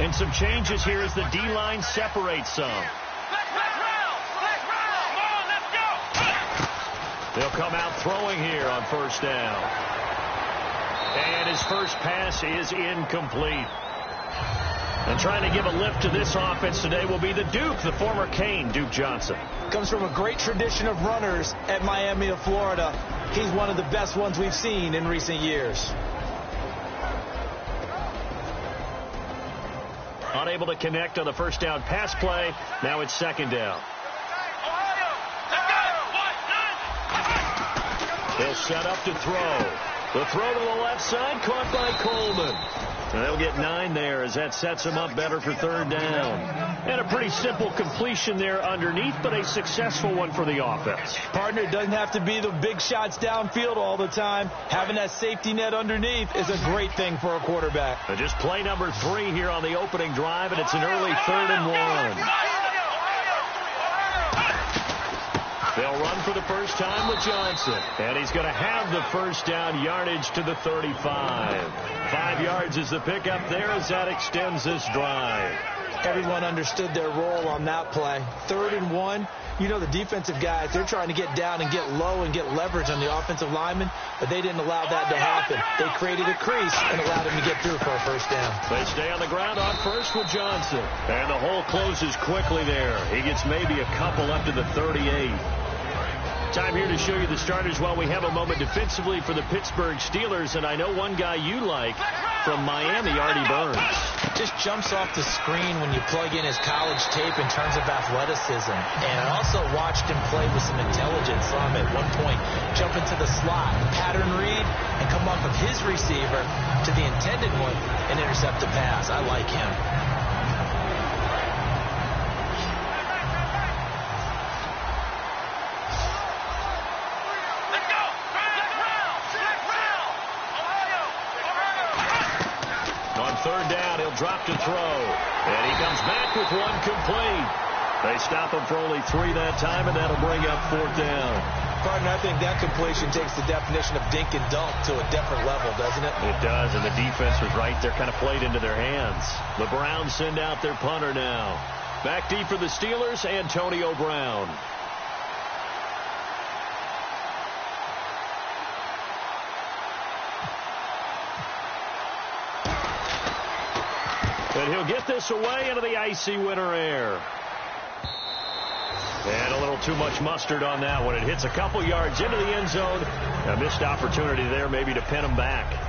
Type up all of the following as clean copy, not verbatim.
And some changes here as the D-line separates some. They'll come out throwing here on first down. And his first pass is incomplete. And trying to give a lift to this offense today will be the Duke, the former Cane, Duke Johnson. Comes from a great tradition of runners at Miami of Florida. He's one of the best ones we've seen in recent years. Unable to connect on the first down pass play. Now it's second down. They'll set up to throw. The throw to the left side, caught by Coleman. And they'll get 9 there as that sets them up better for third down. And a pretty simple completion there underneath, but a successful one for the offense. Partner, it doesn't have to be the big shots downfield all the time. Having that safety net underneath is a great thing for a quarterback. And just play number 3 here on the opening drive, and it's an early 3rd and 1. They'll run for the first time with Johnson. And he's going to have the first down yardage to the 35. 5 yards is the pickup there as that extends this drive. Everyone understood their role on that play. 3rd and 1. You know the defensive guys, they're trying to get down and get low and get leverage on the offensive lineman, but they didn't allow that to happen. They created a crease and allowed him to get through for a first down. They stay on the ground on first with Johnson. And the hole closes quickly there. He gets maybe a couple up to the 38. Time here to show you the starters while we have a moment defensively for the Pittsburgh Steelers. And I know one guy you like from Miami, Artie Burns. Just jumps off the screen when you plug in his college tape in terms of athleticism. And I also watched him play with some intelligence. Saw him at one point jump into the slot, pattern read, and come off of his receiver to the intended one and intercept the pass. I like him. Third down, he'll drop to throw. And he comes back with 1 complete. They stop him for only 3 that time, and that'll bring up 4th down. Partner, I think that completion takes the definition of dink and dunk to a different level, doesn't it? It does, and the defense was right there, kind of played into their hands. The Browns send out their punter now. Back deep for the Steelers, Antonio Brown. And he'll get this away into the icy winter air. And a little too much mustard on that one. It hits a couple yards into the end zone. A missed opportunity there maybe to pin him back.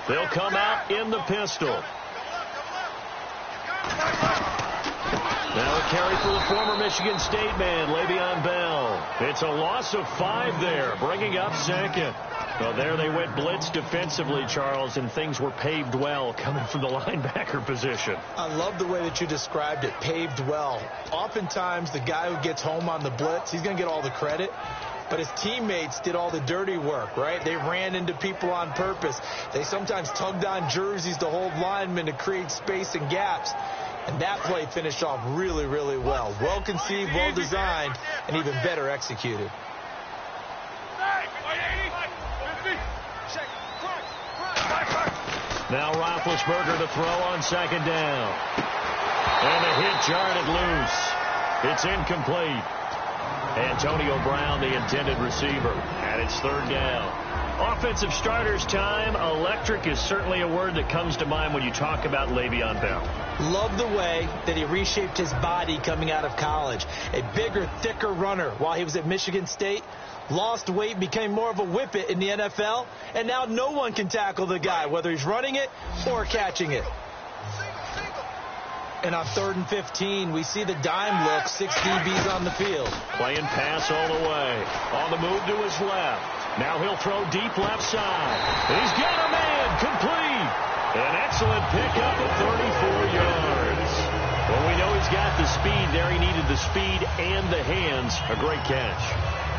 They'll come out in the pistol. Now a carry for the former Michigan State man, Le'Veon Bell. It's a loss of 5 there, bringing up 2nd. Well, there they went blitz defensively, Charles, and things were paved well coming from the linebacker position. I love the way that you described it, paved well. Oftentimes, the guy who gets home on the blitz, he's going to get all the credit. But his teammates did all the dirty work, right? They ran into people on purpose. They sometimes tugged on jerseys to hold linemen to create space and gaps. And that play finished off really, really well. Well conceived, well designed, and even better executed. Now Roethlisberger to throw on 2nd down. And the hit jarred it loose. It's incomplete. Antonio Brown, the intended receiver, and it's 3rd down. Offensive starters time. Electric is certainly a word that comes to mind when you talk about Le'Veon Bell. Love the way that he reshaped his body coming out of college. A bigger, thicker runner while he was at Michigan State. Lost weight, became more of a whippet in the NFL, and now no one can tackle the guy, whether he's running it or catching it. And on 3rd and 15, we see the dime look, 6 DBs on the field. Playing pass all the way. On the move to his left. Now he'll throw deep left side. He's got a man, complete. An excellent pickup of 34 yards. Well, we know he's got the speed there. He needed the speed and the hands. A great catch.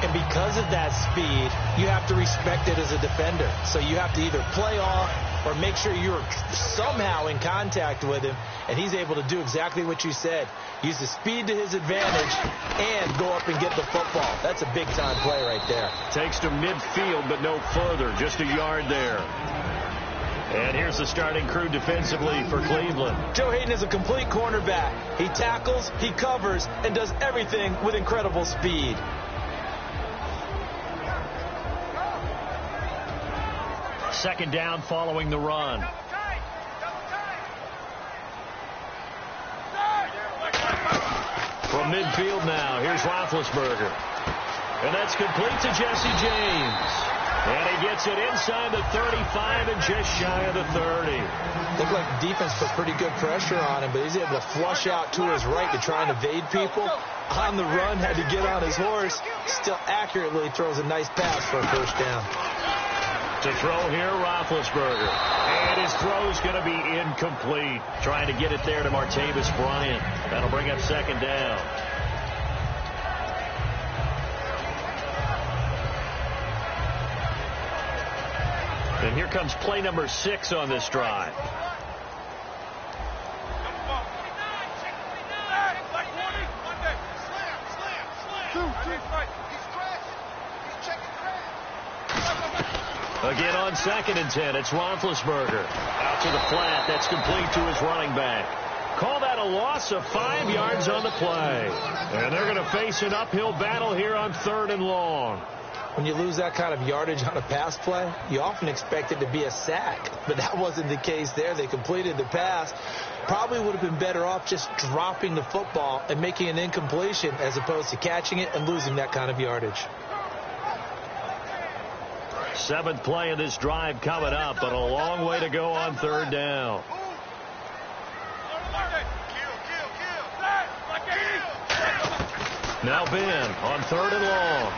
And because of that speed, you have to respect it as a defender. So you have to either play off or make sure you're somehow in contact with him, and he's able to do exactly what you said. Use the speed to his advantage and go up and get the football. That's a big-time play right there. Takes to midfield, but no further. Just a yard there. And here's the starting crew defensively for Cleveland. Joe Hayden is a complete cornerback. He tackles, he covers, and does everything with incredible speed. Second down following the run. From midfield now, here's Roethlisberger. And that's complete to Jesse James. And he gets it inside the 35 and just shy of the 30. Looked like the defense put pretty good pressure on him, but he's able to flush out to his right to try and evade people. On the run, had to get on his horse. Still accurately throws a nice pass for a first down. To throw here, Roethlisberger. And his throw's going to be incomplete. Trying to get it there to Martavis Bryant. That'll bring up second down. And here comes play number 6 on this drive. Again on 2nd and 10, it's Roethlisberger. Out to the flat, that's complete to his running back. Call that a loss of 5 yards on the play. And they're going to face an uphill battle here on 3rd and long. When you lose that kind of yardage on a pass play, you often expect it to be a sack. But that wasn't the case there. They completed the pass. Probably would have been better off just dropping the football and making an incompletion as opposed to catching it and losing that kind of yardage. 7th play of this drive coming up, but a long way to go on 3rd down. Now Ben on 3rd and long.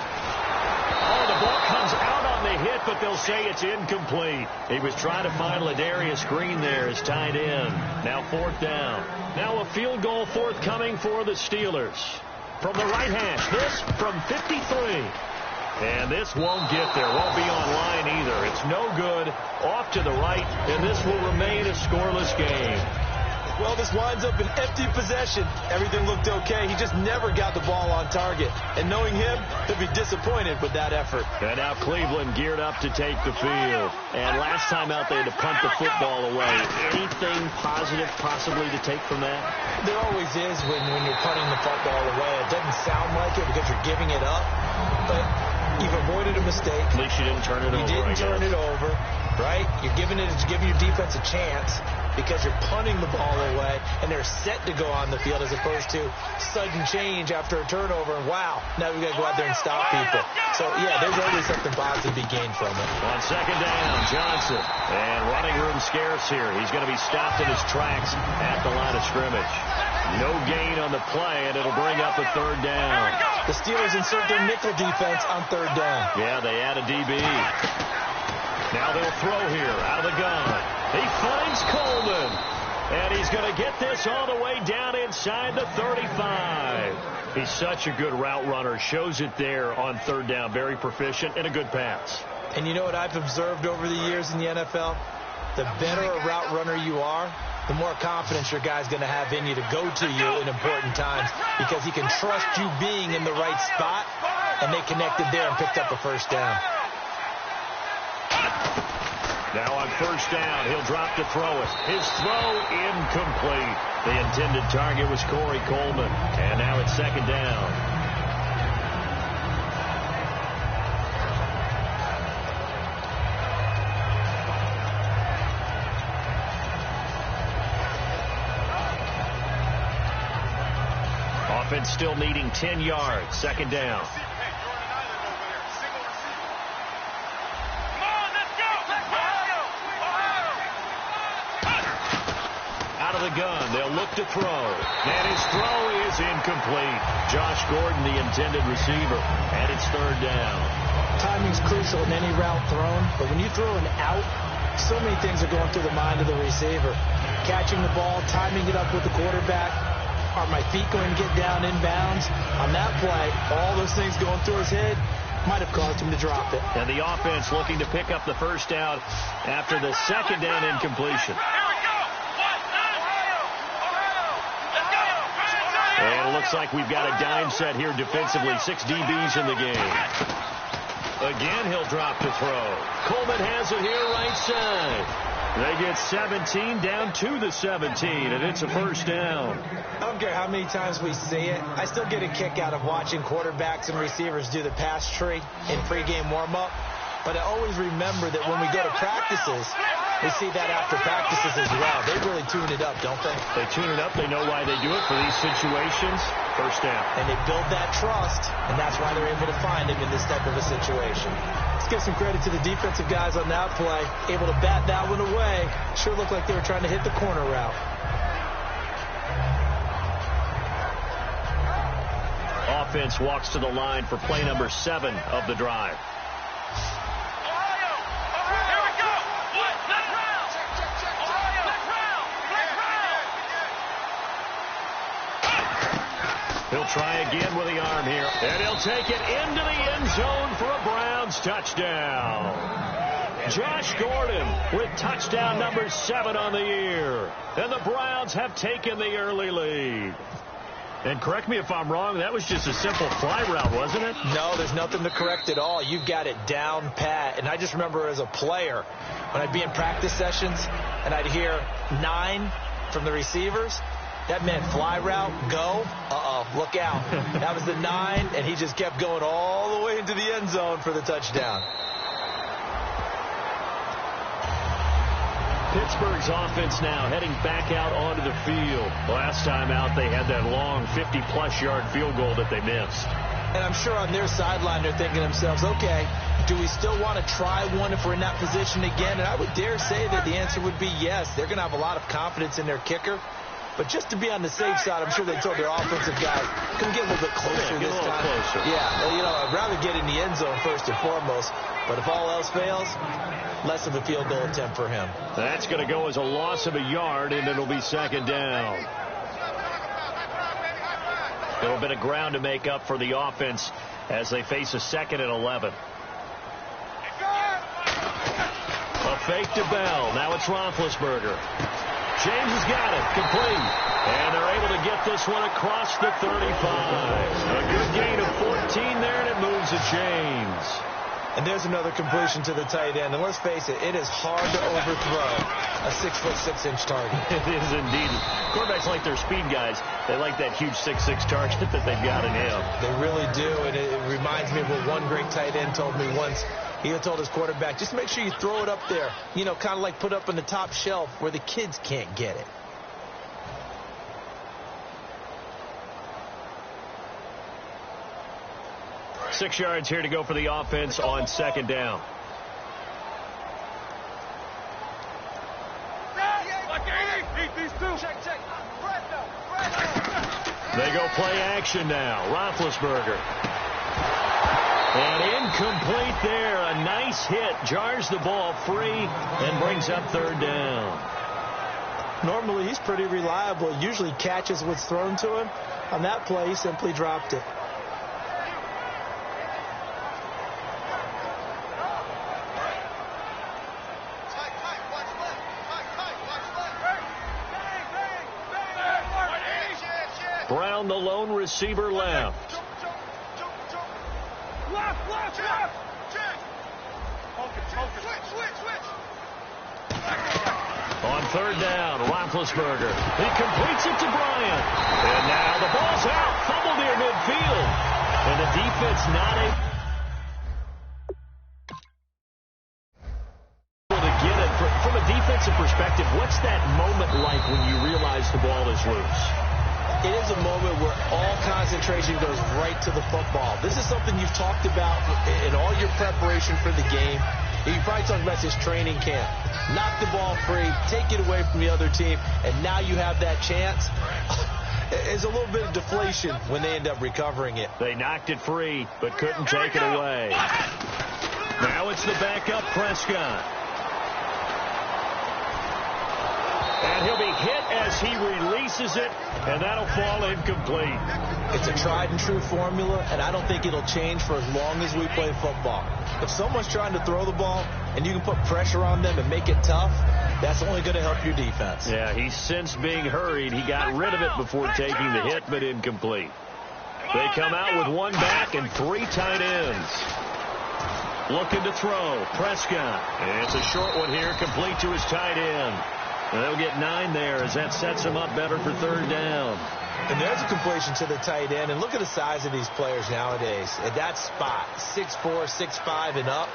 Oh, the ball comes out on the hit, but they'll say it's incomplete. He was trying to find Ladarius Green there as tight end. Now 4th down. Now a field goal forthcoming for the Steelers. From the right hash, this from 53. And this won't get there. Won't be on line either. It's no good. Off to the right, and this will remain a scoreless game. Well, this winds up an empty possession. Everything looked okay. He just never got the ball on target. And knowing him, he'll be disappointed with that effort. And now Cleveland geared up to take the field. And last time out, they had to punt the football away. Anything positive possibly to take from that? There always is when you're punting the football away. It doesn't sound like it because you're giving it up. But you've avoided a mistake. At least you didn't turn it over. You didn't turn it over, right? You're giving your defense a chance because you're punting the ball away, and they're set to go on the field as opposed to sudden change after a turnover, and wow, now we've got to go out there and stop people. So, yeah, there's always something positive to be gained from it. On 2nd down, Johnson. And running room scarce here. He's going to be stopped in his tracks at the line of scrimmage. No gain on the play, and it'll bring up a 3rd down. The Steelers insert their nickel defense on 3rd down. Yeah, they add a DB. Now they'll throw here out of the gun. He finds Coleman. And he's going to get this all the way down inside the 35. He's such a good route runner. Shows it there on 3rd down. Very proficient and a good pass. And you know what I've observed over the years in the NFL? The better a route runner you are, the more confidence your guy's going to have in you to go to you in important times because he can trust you being in the right spot, and they connected there and picked up a first down. Now on 1st down, he'll drop to throw it. His throw incomplete. The intended target was Corey Coleman. And now it's 2nd down. offense still needing 10 yards. Second down. Out of the gun, they'll look to throw. And his throw is incomplete. Josh Gordon, the intended receiver, and it's third down. Timing's crucial in any route thrown, but when you throw an out, so many things are going through the mind of the receiver. Catching the ball, timing it up with the quarterback. Are my feet going to get down in bounds? On that play, all those things going through his head might have caused him to drop it. And the offense looking to pick up the first down after the second down incompletion. And it looks like we've got a dime set here defensively. 6 DBs in the game. Again, he'll drop to throw. Coleman has it here right side. They get 17 down to the 17, and it's a first down. I don't care how many times we see it. I still get a kick out of watching quarterbacks and receivers do the pass tree in pregame warm-up. But I always remember that when we go to practices, we see that after practices as well. They really tune it up, don't they? They tune it up. They know why they do it for these situations. First down. And they build that trust, and that's why they're able to find him in this type of a situation. Let's give some credit to the defensive guys on that play. Able to bat that one away. Sure looked like they were trying to hit the corner route. Offense walks to the line for play number 7 of the drive. He'll try again with the arm here, and he'll take it into the end zone for a Browns touchdown. Josh Gordon with touchdown number 7 on the year. And the Browns have taken the early lead. And correct me if I'm wrong, that was just a simple fly route, wasn't it? No, there's nothing to correct at all. You've got it down pat. And I just remember as a player, when I'd be in practice sessions and I'd hear 9 from the receivers, that meant fly route, go, look out. That was the 9, and he just kept going all the way into the end zone for the touchdown. Pittsburgh's offense now heading back out onto the field. Last time out, they had that long 50-plus yard field goal that they missed. And I'm sure on their sideline they're thinking to themselves, okay, do we still want to try one if we're in that position again? And I would dare say that the answer would be yes. They're going to have a lot of confidence in their kicker. But just to be on the safe side, I'm sure they told their offensive guys, come get a little bit closer this time. Closer. Yeah, you know, I'd rather get in the end zone first and foremost. But if all else fails, less of a field goal attempt for him. That's going to go as a loss of a yard, and it'll be second down. A little bit of ground to make up for the offense as they face a 2nd and 11. A fake to Bell. Now it's Roethlisberger. James has got it. Complete. And they're able to get this one across the 35. A good gain of 14 there, and it moves to James. And there's another completion to the tight end. And let's face it, it is hard to overthrow a 6'6" target. It is indeed. Quarterbacks like their speed guys. They like that huge 6'6" target that they've got in him. They really do. And it reminds me of what one great tight end told me once. He told his quarterback, just make sure you throw it up there. You know, kind of like put up on the top shelf where the kids can't get it. Six yards here to go for the offense on second down. They go play action now. Roethlisberger. And incomplete there. A nice hit. Jars the ball free and brings up third down. Normally, he's pretty reliable. Usually catches what's thrown to him. On that play, he simply dropped it. Brown, the lone receiver, left. On third down, Roethlisberger. He completes it to Bryant. And now the ball's out. Fumble near midfield. And the defense not able to get it. From a defensive perspective, what's that moment like when you realize the ball is loose? It is a moment where all concentration goes right to the football. This is something you've talked about in all your preparation for the game. You probably talked about this training camp. Knock the ball free, take it away from the other team, and now you have that chance. There's a little bit of deflation when they end up recovering it. They knocked it free, but couldn't take it away. Now it's the backup Prescott. And he'll be hit as he releases it, and that'll fall incomplete. It's a tried-and-true formula, and I don't think it'll change for as long as we play football. If someone's trying to throw the ball and you can put pressure on them and make it tough, that's only going to help your defense. Yeah, he's sensed being hurried. He got rid of it before taking the hit, but incomplete. They come out with one back and three tight ends. Looking to throw, Prescott. And it's a short one here, complete to his tight end. And they'll get 9 there as that sets him up better for third down. And there's a completion to the tight end. And look at the size of these players nowadays. At that spot, 6'4", 6'5", and up.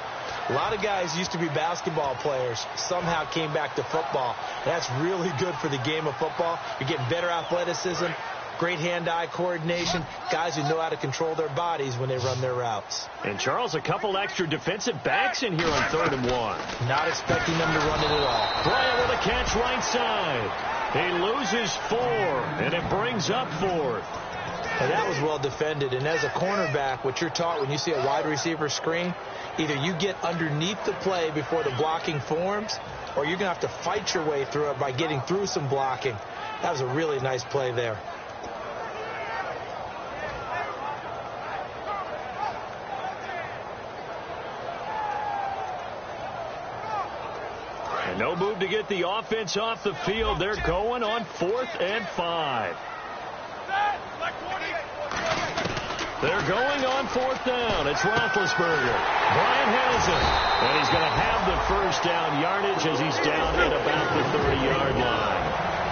A lot of guys used to be basketball players, somehow came back to football. That's really good for the game of football. You're getting better athleticism, great hand-eye coordination, guys who know how to control their bodies when they run their routes. And, Charles, a couple extra defensive backs in here on 3rd and 1. Not expecting them to run it at all. Bryant with a catch right side. He loses 4, and it brings up 4th. And that was well defended. And as a cornerback, what you're taught when you see a wide receiver screen, either you get underneath the play before the blocking forms, or you're going to have to fight your way through it by getting through some blocking. That was a really nice play there. And no move to get the offense off the field. They're going on 4th and 5. They're going on 4th down. It's Roethlisberger. Bryant has it. And he's going to have the first down yardage as he's down at about the 30-yard line.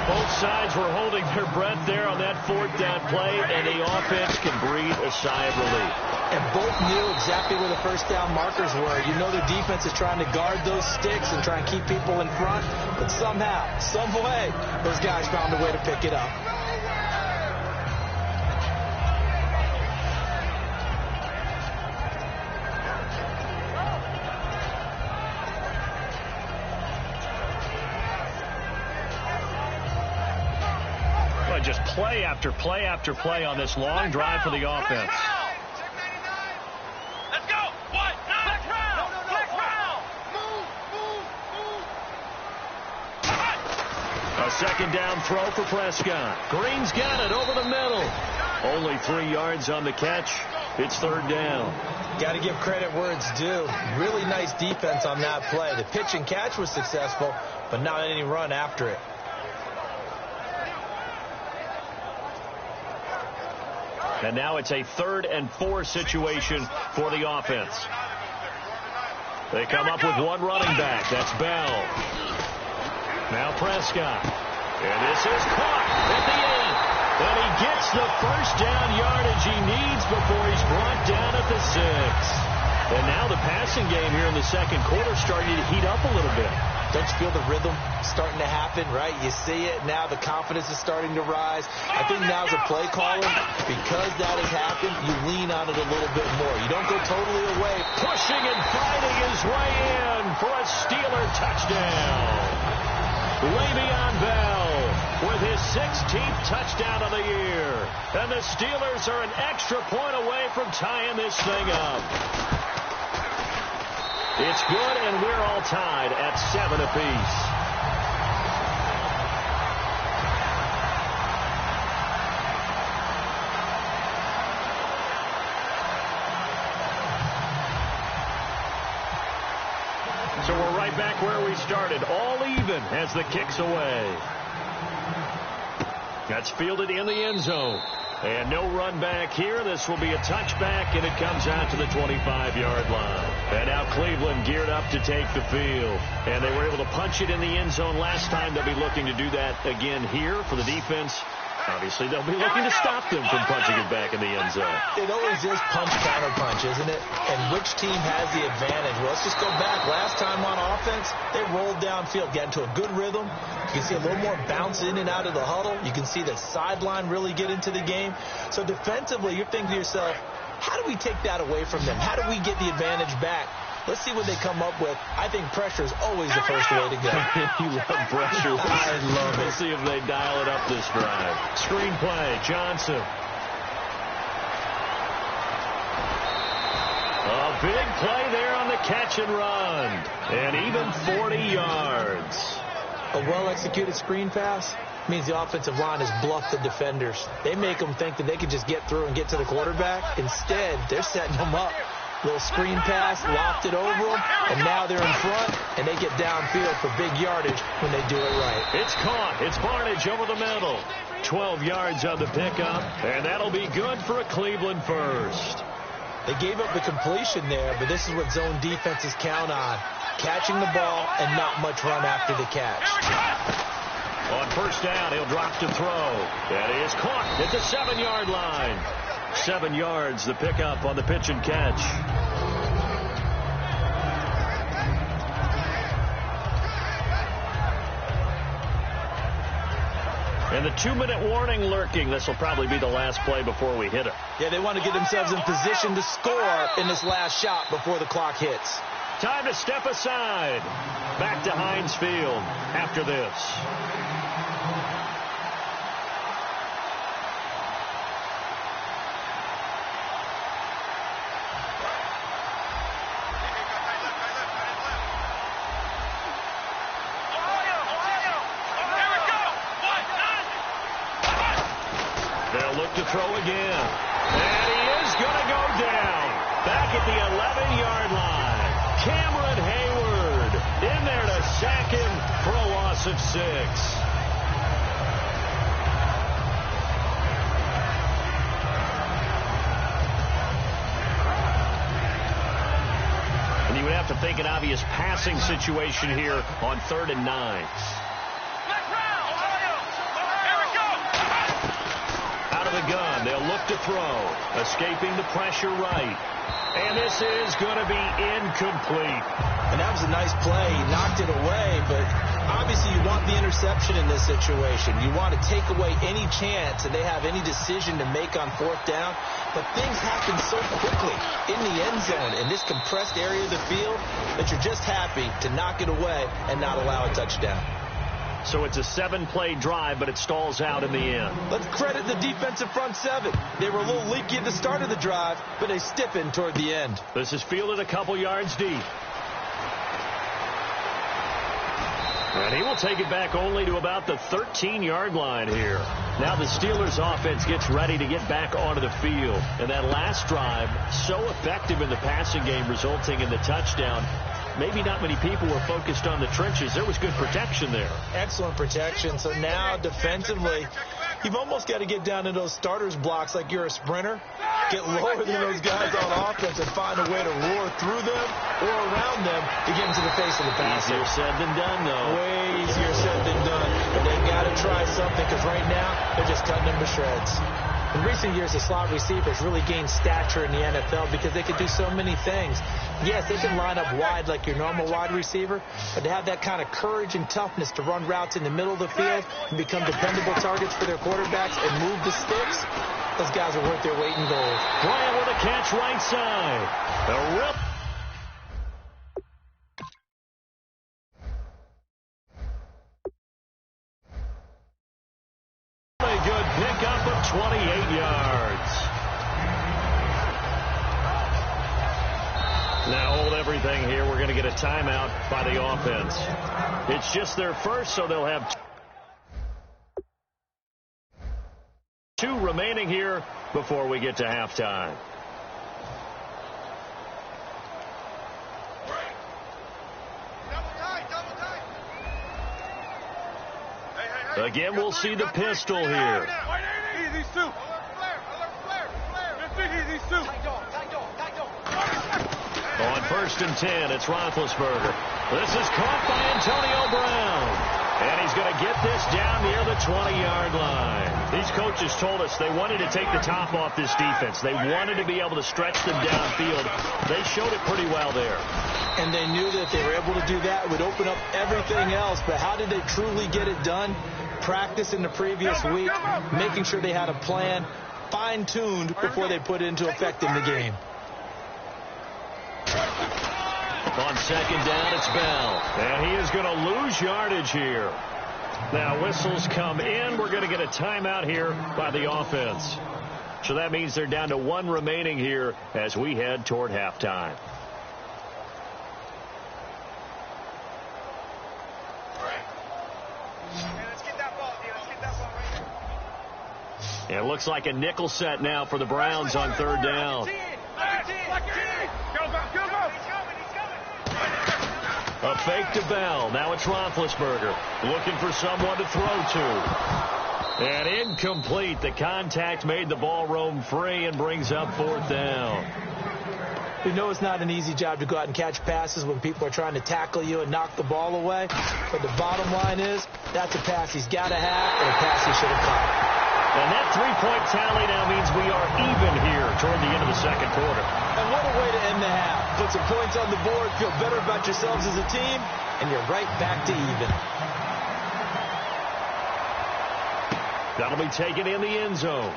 Both sides were holding their breath there on that 4th down play, and the offense can breathe a sigh of relief. And both knew exactly where the first down markers were. You know their defense is trying to guard those sticks and try and keep people in front, but somehow, some way, those guys found a way to pick it up. Just play after play after play on this long drive for the offense. Let's go. What? Next round. Next round. Move. A second down throw for Prescott. Green's got it over the middle. Only 3 yards on the catch. It's 3rd down. Got to give credit where it's due. Really nice defense on that play. The pitch and catch was successful, but not any run after it. And now it's a 3rd and 4 situation for the offense. They come up with one running back. That's Bell. Now Prescott. And this is caught at the 8. And he gets the first down yardage he needs before he's brought down at the 6. And now the passing game here in the second quarter starting to heat up a little bit. Don't you feel the rhythm starting to happen, right? You see it now. The confidence is starting to rise. I think now's a play caller. Because that has happened, you lean on it a little bit more. You don't go totally away. Pushing and fighting his way in for a Steeler touchdown. Le'Veon Bell with his 16th touchdown of the year. And the Steelers are an extra point away from tying this thing up. It's good, and we're all tied at 7 apiece. So we're right back where we started, all even as the kick's away. That's fielded in the end zone. And no run back here. This will be a touchback, and it comes out to the 25-yard line. And now Cleveland geared up to take the field. And they were able to punch it in the end zone last time. They'll be looking to do that again here for the defense. Obviously, they'll be looking to stop them from punching it back in the end zone. It always is punch-counter-punch, isn't it? And which team has the advantage? Well, let's just go back. Last time on offense, they rolled downfield, got into a good rhythm. You can see a little more bounce in and out of the huddle. You can see the sideline really get into the game. So defensively, you're thinking to yourself, how do we take that away from them? How do we get the advantage back? Let's see what they come up with. I think pressure is always the first way to go. You love pressure. I love it. Let's see if they dial it up this drive. Screen play, Johnson. A big play there on the catch and run. And even 40 yards. A well-executed screen pass means the offensive line has bluffed the defenders. They make them think that they can just get through and get to the quarterback. Instead, they're setting them up. Little screen pass, lopped it over them, and now they're in front, and they get downfield for big yardage when they do it right. It's caught. It's Barnage over the middle. 12 yards on the pickup, and that'll be good for a Cleveland first. They gave up the completion there, but this is what zone defenses count on. Catching the ball and not much run after the catch. On first down, he'll drop to throw. That is caught at the 7-yard line. 7 yards, the pickup on the pitch and catch. And the 2-minute warning lurking. This will probably be the last play before we hit it. Yeah, they want to get themselves in position to score in this last shot before the clock hits. Time to step aside. Back to Heinz Field after this. They'll look to throw again. And he is going to go down. Back at the 11-yard line. Cameron Hayward in there to sack him for a loss of 6. And you would have to think an obvious passing situation here on 3rd and 9. The gun. They'll look to throw. Escaping the pressure right. And this is going to be incomplete. And that was a nice play. He knocked it away, but obviously you want the interception in this situation. You want to take away any chance that they have any decision to make on 4th down. But things happen so quickly in the end zone in this compressed area of the field that you're just happy to knock it away and not allow a touchdown. So it's a 7-play drive, but it stalls out in the end. Let's credit the defensive front 7. They were a little leaky at the start of the drive, but they stiffened toward the end. This is fielded a couple yards deep. And he will take it back only to about the 13-yard line here. Now the Steelers offense gets ready to get back onto the field. And that last drive, so effective in the passing game, resulting in the touchdown. Maybe not many people were focused on the trenches. There was good protection there. Excellent protection. So now defensively, you've almost got to get down to those starters blocks like you're a sprinter. Get lower than those guys on offense and find a way to roar through them or around them to get into the face of the passer. Easier said than done, though. Way easier said than done. But they've got to try something because right now they're just cutting them to shreds. In recent years, the slot receivers really gained stature in the NFL because they could do so many things. Yes, they can line up wide like your normal wide receiver, but to have that kind of courage and toughness to run routes in the middle of the field and become dependable targets for their quarterbacks and move the sticks, those guys are worth their weight in gold. Bryant with a catch right side. The rip. A good pickup of 28 yards. Now hold everything here. We're going to get a timeout by the offense. It's just their first, so they'll have 2 remaining here before we get to halftime. Again, we'll see the pistol here. On 1st and 10, it's Roethlisberger. This is caught by Antonio Brown. And he's he's going to get this down near the 20-yard line. These coaches told us they wanted to take the top off this defense. They wanted to be able to stretch them downfield. They showed it pretty well there. And they knew that if they were able to do that, it would open up everything else. But how did they truly get it done? Practice in the previous week, making sure they had a plan, fine-tuned before they put it into effect in the game. On second down, it's Bell. And he is going to lose yardage here. Now, whistles come in. We're going to get a timeout here by the offense. So that means they're down to one remaining here as we head toward halftime. It looks like a nickel set now for the Browns on third down. A fake to Bell. Now it's Roethlisberger looking for someone to throw to. And incomplete. The contact made the ball roam free and brings up fourth down. We know it's not an easy job to go out and catch passes when people are trying to tackle you and knock the ball away. But the bottom line is that's a pass he's got to have and a pass he should have caught. And that three-point tally now means we are even here toward the end of the second quarter. And what a way to end the half. Put some points on the board, feel better about yourselves as a team, and you're right back to even. That'll be taken in the end zone.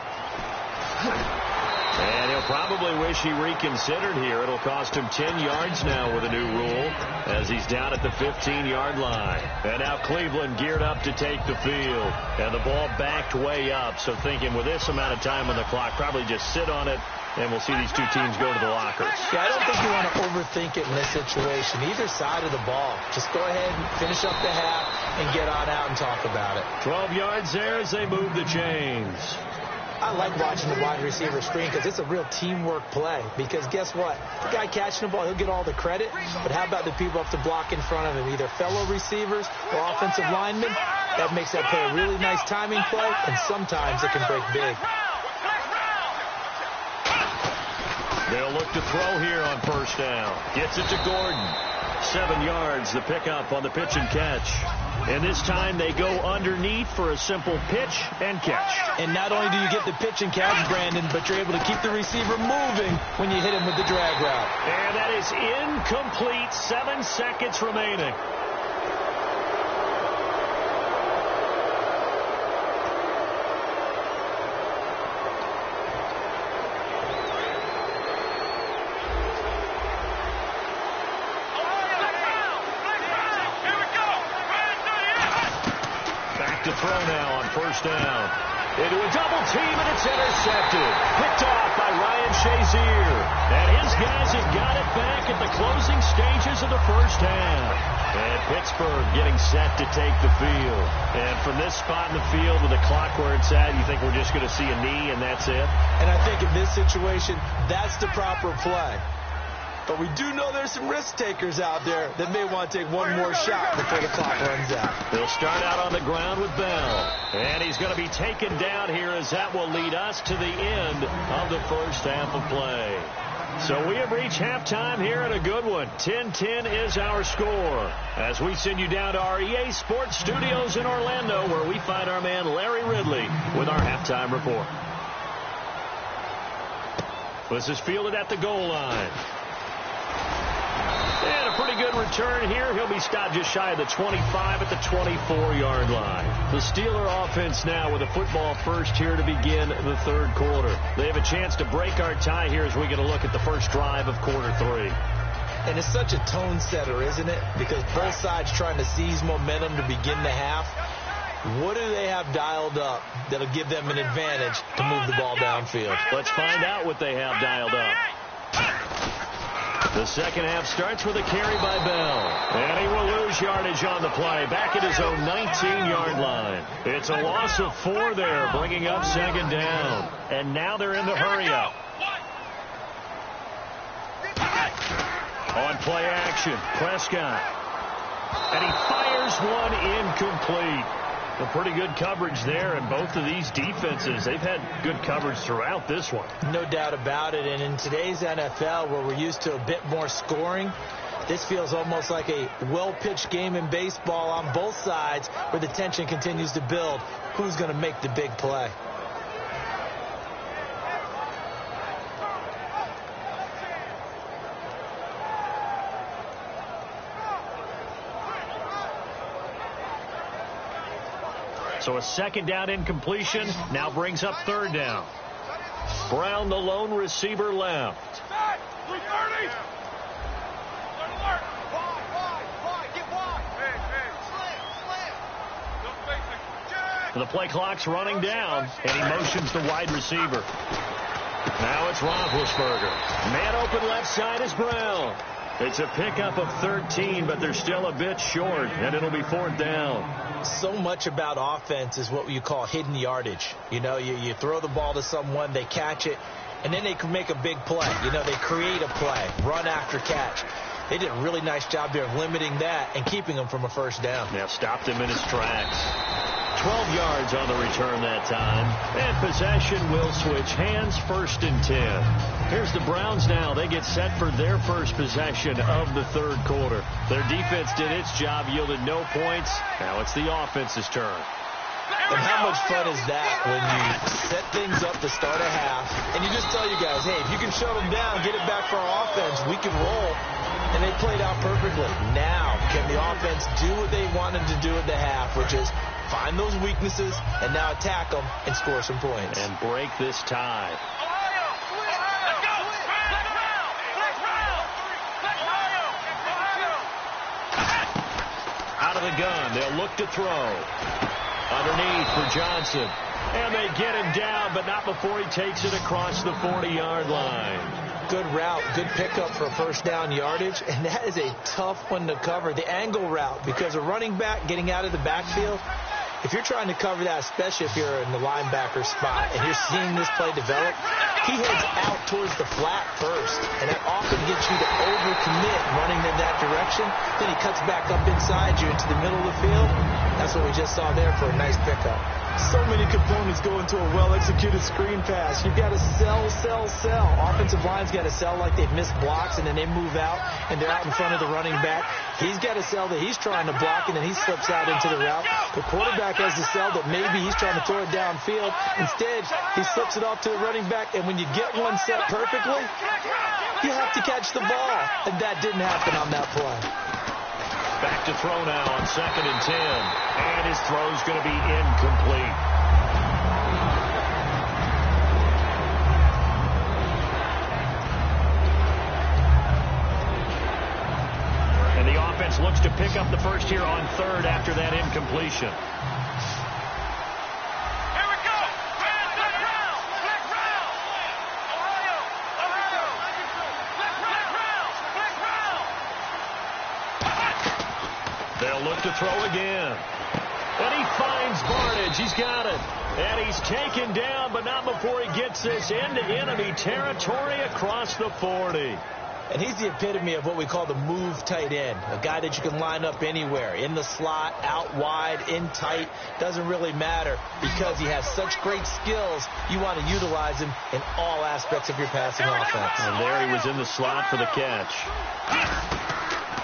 And he'll probably wish he reconsidered here. It'll cost him 10 yards now with a new rule as he's down at the 15-yard line. And now Cleveland geared up to take the field. And the ball backed way up. So thinking with this amount of time on the clock, probably just sit on it, and we'll see these two teams go to the lockers. Yeah, I don't think you want to overthink it in this situation. Either side of the ball. Just go ahead and finish up the half and get on out and talk about it. 12 yards there as they move the chains. I like watching the wide receiver screen because it's a real teamwork play. Because guess what? The guy catching the ball, he'll get all the credit. But how about the people up to block in front of him, either fellow receivers or offensive linemen? That makes that play a really nice timing play, and sometimes it can break big. They'll look to throw here on first down. Gets it to Gordon. 7 yards, the pickup on the pitch and catch. And this time they go underneath for a simple pitch and catch. And not only do you get the pitch and catch, Brandon, but you're able to keep the receiver moving when you hit him with the drag route. And that is incomplete. 7 seconds remaining. To throw now on first down. Into a double team, and it's intercepted. Picked off by Ryan Shazier. And his guys have got it back at the closing stages of the first half. And Pittsburgh getting set to take the field. And from this spot in the field with the clock where it's at, you think we're just going to see a knee and that's it? And I think in this situation, that's the proper play. But we do know there's some risk takers out there that may want to take one more shot before the clock runs out. He'll start out on the ground with Bell. And he's going to be taken down here as that will lead us to the end of the first half of play. So we have reached halftime here in a good one. 10-10 is our score as we send you down to our EA Sports Studios in Orlando where we find our man Larry Ridley with our halftime report. This is fielded at the goal line. And a pretty good return here. He'll be stopped just shy of the 25 at the 24-yard line. The Steeler offense now with a football first here to begin the third quarter. They have a chance to break our tie here as we get a look at the first drive of quarter 3. And it's such a tone setter, isn't it? Because both sides trying to seize momentum to begin the half. What do they have dialed up that'll give them an advantage to move the ball downfield? Let's find out what they have dialed up. The second half starts with a carry by Bell. And he will lose yardage on the play. Back at his own 19-yard line. It's a loss of 4 there, bringing up second down. And now they're in the hurry-up. On play action, Prescott. And he fires one incomplete. A pretty good coverage there, and both of these defenses, they've had good coverage throughout this one. No doubt about it, and in today's NFL, where we're used to a bit more scoring, This feels almost like a well-pitched game in baseball on both sides where the tension continues to build. Who's going to make the big play? So a second down incompletion now brings up third down. Brown, the lone receiver, left. The play clock's running down, and he motions the wide receiver. Now it's Roethlisberger. Man open left side is Brown. It's a pickup of 13, but they're still a bit short, and it'll be fourth down. So much about offense is what you call hidden yardage. You know, you throw the ball to someone, they catch it, and then they can make a big play. You know, they create a play, run after catch. They did a really nice job there of limiting that and keeping him from a first down. Now stopped him in his tracks. 12 yards on the return that time. And possession will switch hands, first and 10. Here's the Browns now. They get set for their first possession of the third quarter. Their defense did its job, yielded no points. Now it's the offense's turn. And how much fun is that when you set things up to start a half, and you just tell you guys, hey, if you can shut them down, get it back for our offense, we can roll. And they played out perfectly. Now, can the offense do what they wanted to do at the half, which is find those weaknesses and now attack them and score some points. And break this tie. Out of the gun, they'll look to throw. Underneath for Johnson. And they get him down, but not before he takes it across the 40-yard line. Good route, good pickup for first down yardage, and that is a tough one to cover. The angle route, because a running back getting out of the backfield, if you're trying to cover that, especially if you're in the linebacker spot and you're seeing this play develop, he heads out towards the flat first, and that often gets you to overcommit running in that direction. Then he cuts back up inside you into the middle of the field. That's what we just saw there for a nice pickup. So many components go into a well-executed screen pass. You've got to sell. Offensive line's got to sell like they've missed blocks, and then they move out, and they're out in front of the running back. He's got to sell that he's trying to block, and then he slips out into the route. The quarterback has to sell that maybe he's trying to throw it downfield. Instead, he slips it off to the running back, and when you get one set perfectly, you have to catch the ball, and that didn't happen on that play. Back to throw now on 2nd and 10. And his throw's going to be incomplete. And the offense looks to pick up the first here on third after that incompletion. They'll look to throw again. And he finds Barnage. He's got it. And he's taken down, but not before he gets this into enemy territory across the 40. And he's the epitome of what we call the move tight end, a guy that you can line up anywhere, in the slot, out wide, in tight, doesn't really matter because he has such great skills. You want to utilize him in all aspects of your passing offense. And there he was in the slot for the catch.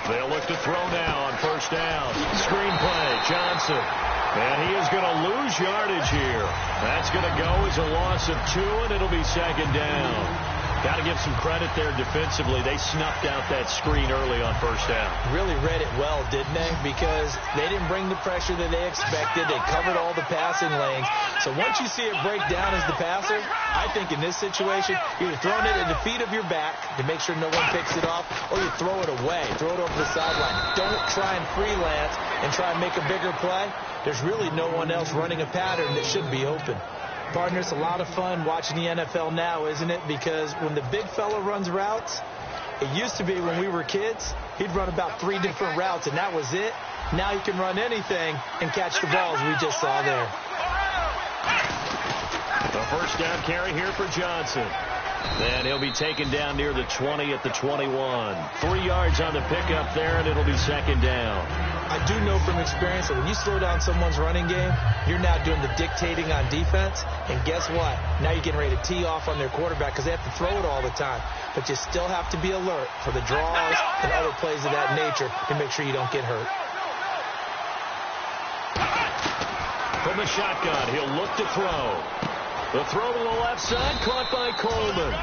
They'll look to throw now on first down. Screen play, Johnson. And he is going to lose yardage here. That's going to go as a loss of 2, and it'll be second down. Got to give some credit there defensively. They snuffed out that screen early on first down. Really read it well, didn't they? Because they didn't bring the pressure that they expected. They covered all the passing lanes. So once you see it break down as the passer, I think in this situation, you're either throwing it at the feet of your back to make sure no one picks it off, or you throw it away, throw it over the sideline. Don't try and freelance and try and make a bigger play. There's really no one else running a pattern that should be open. Partner, it's a lot of fun watching the NFL now, isn't it? Because when the big fella runs routes, it used to be when we were kids, he'd run about 3 different routes, and that was it. Now he can run anything and catch the balls we just saw there. The first down carry here for Johnson. And he'll be taken down near the 20 at the 21. 3 yards on the pickup there, and it'll be second down. I do know from experience that when you slow down someone's running game, you're now doing the dictating on defense. And guess what? Now you're getting ready to tee off on their quarterback because they have to throw it all the time. But you still have to be alert for the draws and other plays of that nature to make sure you don't get hurt. From the shotgun, he'll look to throw. The throw to the left side, caught by Coleman.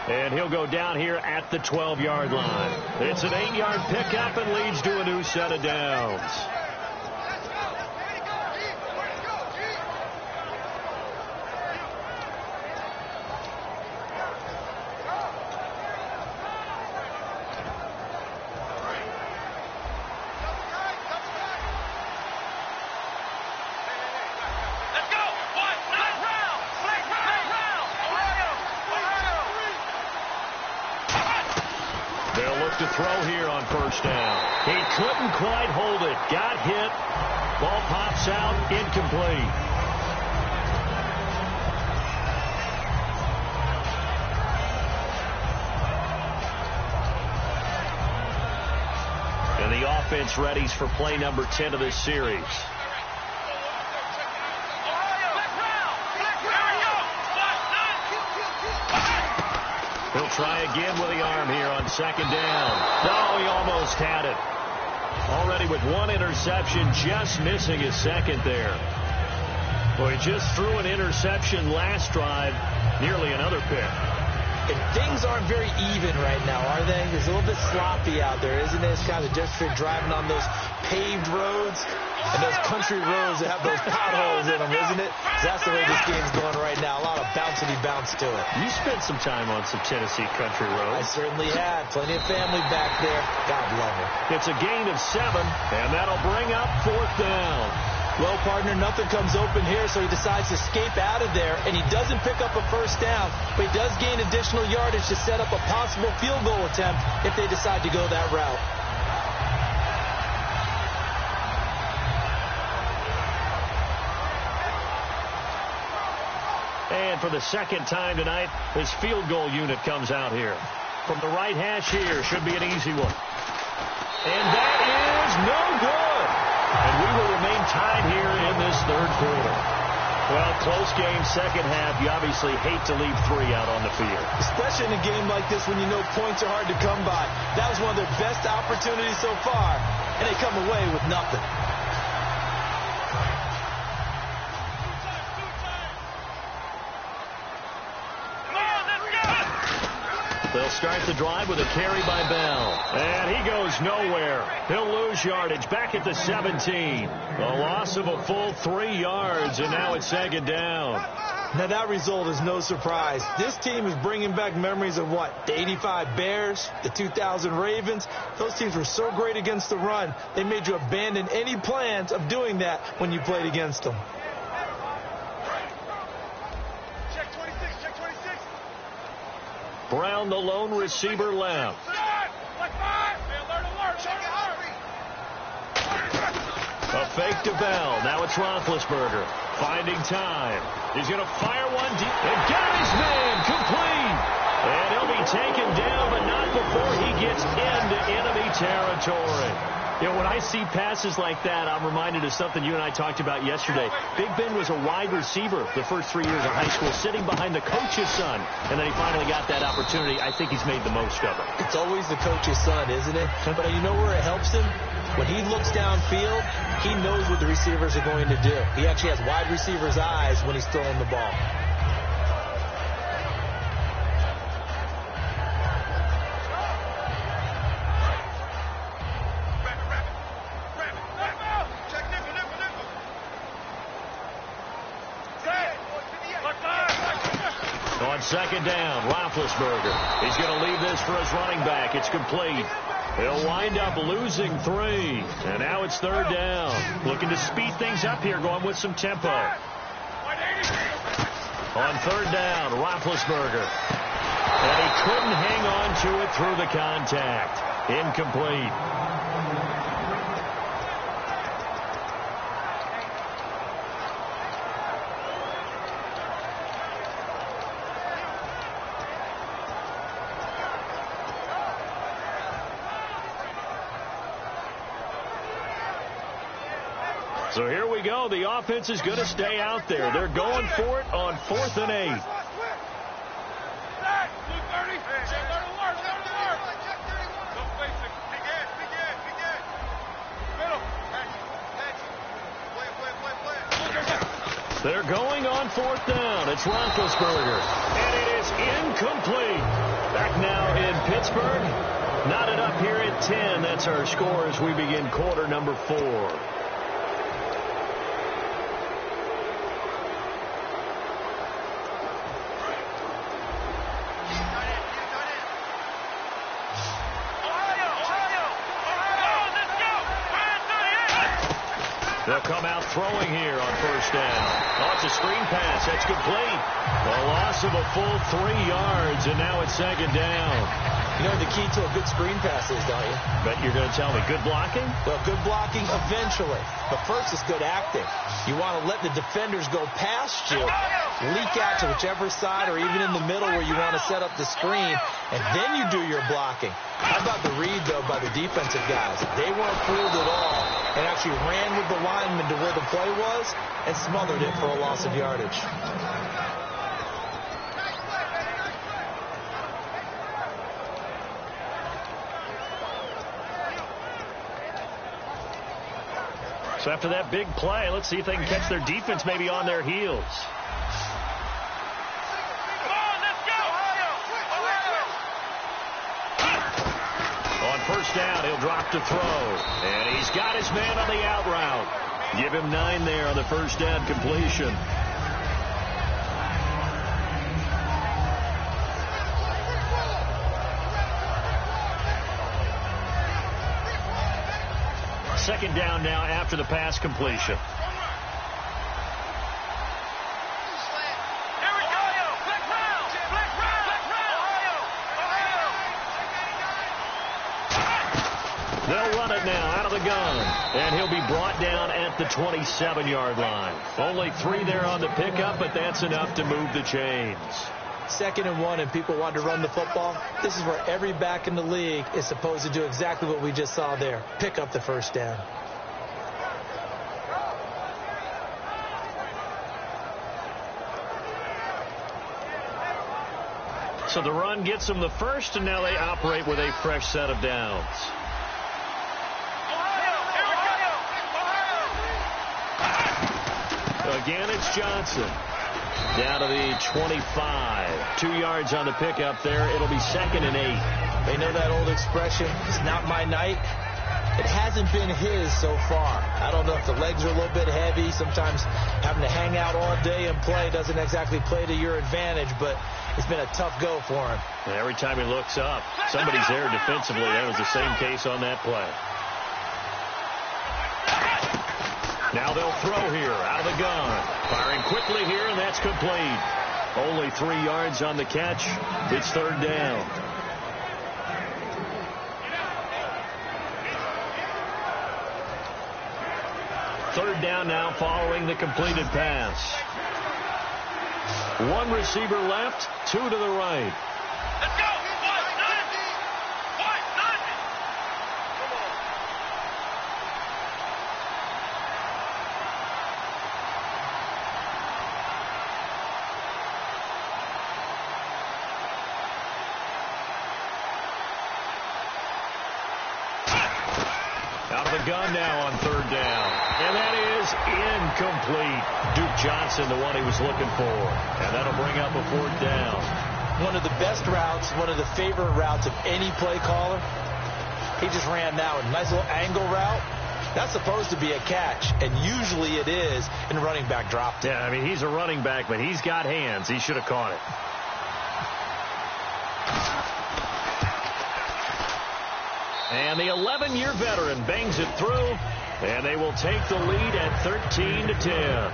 And he'll go down here at the 12-yard line. It's an 8-yard pickup and leads to a new set of downs. To throw here on first down. He couldn't quite hold it. Got hit. Ball pops out. Incomplete. And the offense readies for play number 10 of this series. He'll try again with the arm here on second down. No, he almost had it. Already with one interception, just missing his second there. Well, he just threw an interception last drive, nearly another pick. And things aren't very even right now, are they? It's a little bit sloppy out there, isn't it? It's kind of just for driving on those paved roads and those country roads that have those potholes in them, isn't it? That's the way this game's going right now. A lot of bouncy bounce to it. You spent some time on some Tennessee country roads. I certainly had. Plenty of family back there. God love it. It's a gain of 7, and that'll bring up fourth down. Well, partner, nothing comes open here, so he decides to escape out of there, and he doesn't pick up a first down, but he does gain additional yardage to set up a possible field goal attempt if they decide to go that route. And for the second time tonight, his field goal unit comes out here. From the right hash here, should be an easy one. And that is no good. And we will remain tied here in this third quarter. Well, close game, second half. You obviously hate to leave 3 out on the field. Especially in a game like this when you know points are hard to come by. That was one of their best opportunities so far, and they come away with nothing. They'll start the drive with a carry by Bell. And he goes nowhere. He'll lose yardage back at the 17. A loss of a full 3 yards, and now it's second down. Now, that result is no surprise. This team is bringing back memories of what? The 85 Bears, the 2000 Ravens. Those teams were so great against the run, they made you abandon any plans of doing that when you played against them. Brown, the lone receiver, left. A fake to Bell. Now it's Roethlisberger. Finding time. He's going to fire one deep. And got his man. Complete. And he'll be taken down, but not before he gets into enemy territory. You know, when I see passes like that, I'm reminded of something you and I talked about yesterday. Big Ben was a wide receiver the first 3 years of high school, sitting behind the coach's son, and then he finally got that opportunity. I think he's made the most of it. It's always the coach's son, isn't it? But you know where it helps him? When he looks downfield, he knows what the receivers are going to do. He actually has wide receivers' eyes when he's throwing the ball. On second down, Roethlisberger. He's going to leave this for his running back. It's complete. He'll wind up losing 3. And now it's third down. Looking to speed things up here, going with some tempo. On third down, Roethlisberger. And he couldn't hang on to it through the contact. Incomplete. we go. The offense is going to stay out there. They're going for it on 4th and 8. They're going on 4th down. It's Roethlisberger. And it is incomplete. Back now in Pittsburgh. Knotted up here at 10. That's our score as we begin quarter number 4. They'll come out throwing here on 1st down. Oh, it's a screen pass. That's complete. A loss of a full 3 yards, and now it's 2nd down. You know what the key to a good screen pass is, don't you? Bet you're going to tell me good blocking? Well, good blocking eventually. But first, it's good acting. You want to let the defenders go past you, leak out to whichever side or even in the middle where you want to set up the screen, and then you do your blocking. How about the read, though, by the defensive guys? They weren't fooled at all and actually ran with the lineman to where the play was and smothered it for a loss of yardage. So after that big play, let's see if they can catch their defense maybe on their heels. On 1st down, he'll drop to throw. And he's got his man on the out route. Give him 9 there on the 1st down completion. Second down now after the pass completion. They'll run it now out of the gun. And he'll be brought down at the 27-yard line. Only 3 there on the pickup, but that's enough to move the chains. 2nd and 1 and people want to run the football. This is where every back in the league is supposed to do exactly what we just saw there. Pick up the 1st down. So the run gets them the first, and now they operate with a fresh set of downs. Again, it's Johnson. Down to the 25. 2 yards on the pickup there. It'll be 2nd and 8. They know that old expression, it's not my night. It hasn't been his so far. I don't know if the legs are a little bit heavy. Sometimes having to hang out all day and play doesn't exactly play to your advantage, but it's been a tough go for him. And every time he looks up, somebody's there defensively. That was the same case on that play. Now they'll throw here out of the gun. Firing quickly here, and that's complete. Only 3 yards on the catch. It's 3rd down. Third down now following the completed pass. 1 receiver left, 2 to the right. Let's go. Out of the gun now on 3rd down. And that is incomplete. Duke Johnson, the one he was looking for. And that'll bring up a 4th down. One of the best routes, one of the favorite routes of any play caller. He just ran that one. Nice little angle route. That's supposed to be a catch, and usually it is, and the running back dropped it. Yeah, I mean, he's a running back, but he's got hands. He should have caught it. And the 11-year veteran bangs it through, and they will take the lead at 13-10.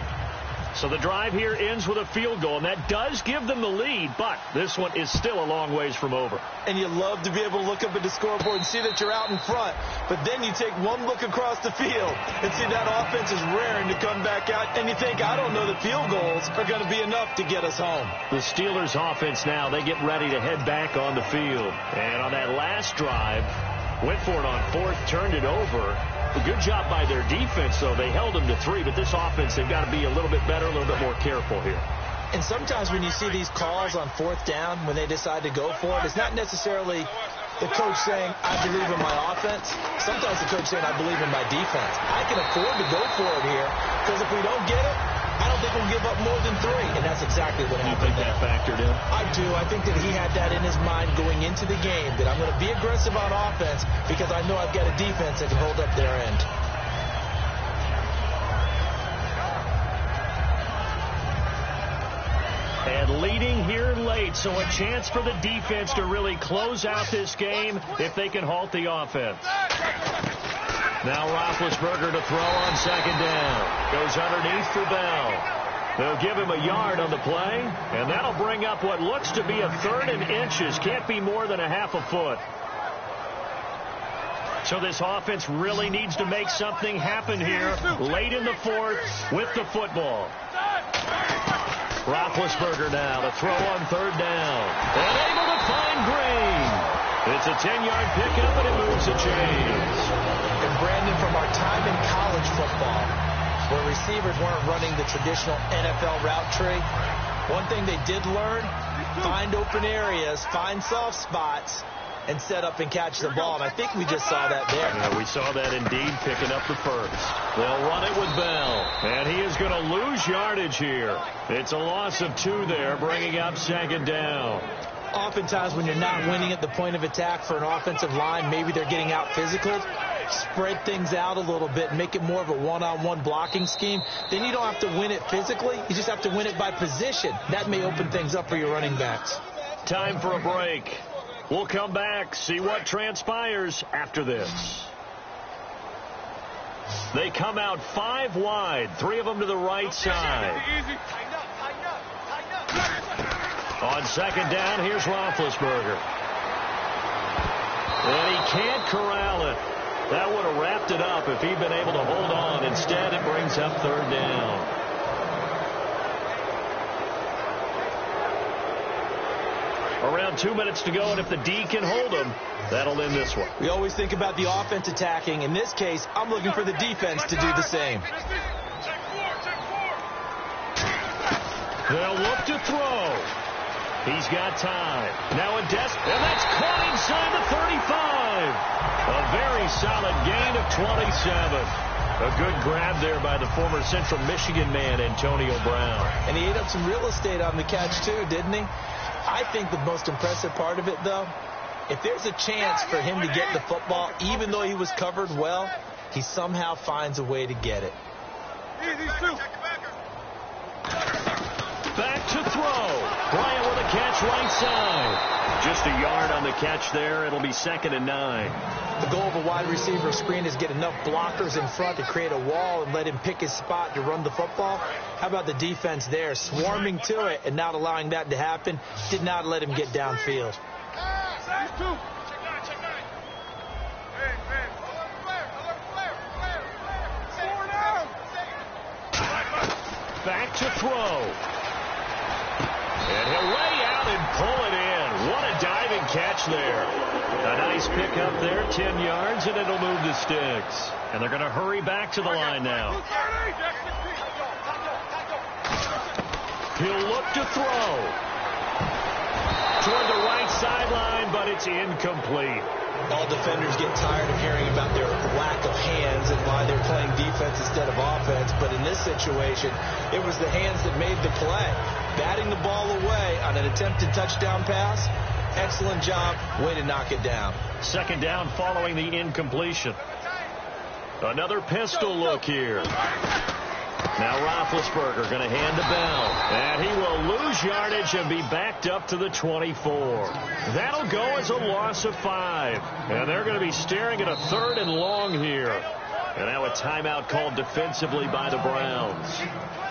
So the drive here ends with a field goal, and that does give them the lead, but this one is still a long ways from over. And you love to be able to look up at the scoreboard and see that you're out in front, but then you take one look across the field and see that offense is raring to come back out, and you think, I don't know that field goals are going to be enough to get us home. The Steelers offense now, they get ready to head back on the field. And on that last drive, went for it on 4th, turned it over, A good job by their defense, though. They held them to 3, but this offense, they've got to be a little bit better, a little bit more careful here. And sometimes when you see these calls on 4th down, when they decide to go for it, it's not necessarily the coach saying, I believe in my offense. Sometimes the coach saying, I believe in my defense. I can afford to go for it here, because if we don't get it, I don't think we'll give up more than 3. And that's exactly what happened. You think that factored in? I do. I think that he had that in his mind going into the game, that I'm going to be aggressive on offense because I know I've got a defense that can hold up their end. And leading here late, so a chance for the defense to really close out this game if they can halt the offense. Now Roethlisberger to throw on 2nd down. Goes underneath for Bell. They'll give him a yard on the play, and that'll bring up what looks to be a 3rd and inches. Can't be more than a half a foot. So this offense really needs to make something happen here late in the 4th with the football. Roethlisberger now to throw on 3rd down. And able to find Green. It's a 10-yard pickup, and it moves the chains. And Brandon, from our time in college football, where receivers weren't running the traditional NFL route tree, one thing they did learn, find open areas, find soft spots, and set up and catch the ball. And I think we just saw that there. Yeah, we saw that indeed, picking up the 1st. They'll run it with Bell, and he is going to lose yardage here. It's a loss of 2 there, bringing up 2nd down. Oftentimes when you're not winning at the point of attack for an offensive line, maybe they're getting out physical, spread things out a little bit, make it more of a one-on-one blocking scheme. Then you don't have to win it physically. You just have to win it by position. That may open things up for your running backs. Time for a break. We'll come back, see what transpires after this. They come out 5 wide, 3 of them to the right side. On 2nd down, here's Roethlisberger. And he can't corral it. That would have wrapped it up if he'd been able to hold on. Instead, it brings up 3rd down. Around 2 minutes to go, and if the D can hold them, that'll end this one. We always think about the offense attacking. In this case, I'm looking for the defense to do the same. They'll look to throw. He's got time. Now a desk, and that's caught inside the 35. A very solid gain of 27. A good grab there by the former Central Michigan man, Antonio Brown. And he ate up some real estate on the catch, too, didn't he? I think the most impressive part of it, though, if there's a chance for him to get the football, even though he was covered well, he somehow finds a way to get it. Back to throw. Bryant with a catch right side. Just a yard on the catch there. It'll be 2nd and 9. The goal of a wide receiver screen is get enough blockers in front to create a wall and let him pick his spot to run the football. How about the defense there, swarming to it and not allowing that to happen? Did not let him get downfield. Back to throw. And he'll lay out and pull it in. What a diving catch there. A nice pickup there, 10 yards, and it'll move the sticks. And they're going to hurry back to the line now. He'll look to throw. Toward the right sideline, but it's incomplete. All defenders get tired of hearing about their lack of hands and why they're playing defense instead of offense. But in this situation, it was the hands that made the play. Batting the ball away on an attempted touchdown pass. Excellent job. Way to knock it down. 2nd down following the incompletion. Another pistol look here. Now Roethlisberger going to hand to Bell. And he will lose yardage and be backed up to the 24. That'll go as a loss of 5. And they're going to be staring at a 3rd and long here. And now a timeout called defensively by the Browns.